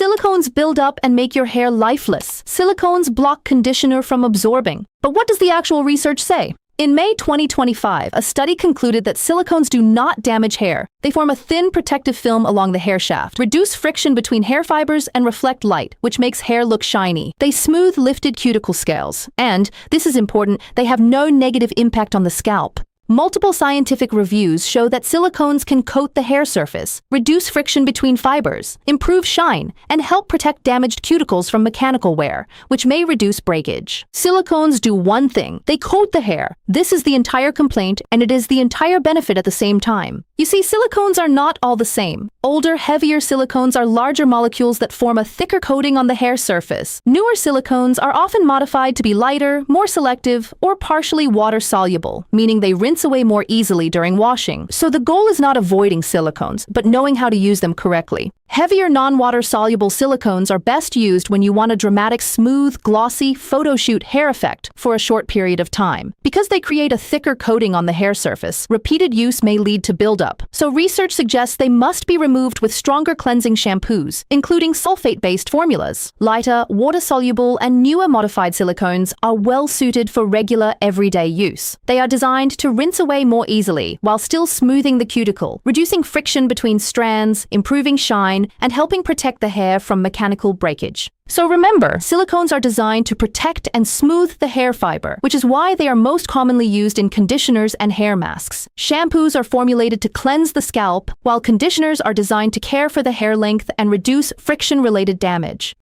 Silicones build up and make your hair lifeless. Silicones block conditioner from absorbing. But what does the actual research say? In May 2025, a study concluded that silicones do not damage hair. They form a thin protective film along the hair shaft, reduce friction between hair fibers, and reflect light, which makes hair look shiny. They smooth lifted cuticle scales. And, this is important, they have no negative impact on the scalp. Multiple scientific reviews show that silicones can coat the hair surface, reduce friction between fibers, improve shine, and help protect damaged cuticles from mechanical wear, which may reduce breakage. Silicones do one thing: they coat the hair. This is the entire complaint, and it is the entire benefit at the same time. You see, silicones are not all the same. Older, heavier silicones are larger molecules that form a thicker coating on the hair surface. Newer silicones are often modified to be lighter, more selective, or partially water-soluble, meaning they rinse away more easily during washing. So the goal is not avoiding silicones, but knowing how to use them correctly. Heavier non-water-soluble silicones are best used when you want a dramatic, smooth, glossy, photoshoot hair effect for a short period of time. Because they create a thicker coating on the hair surface, repeated use may lead to buildup. So research suggests they must be removed with stronger cleansing shampoos, including sulfate-based formulas. Lighter, water-soluble, and newer modified silicones are well-suited for regular, everyday use. They are designed to rinse away more easily, while still smoothing the cuticle, reducing friction between strands, improving shine, and helping protect the hair from mechanical breakage. So remember, silicones are designed to protect and smooth the hair fiber, which is why they are most commonly used in conditioners and hair masks. Shampoos are formulated to cleanse the scalp, while conditioners are designed to care for the hair length and reduce friction-related damage.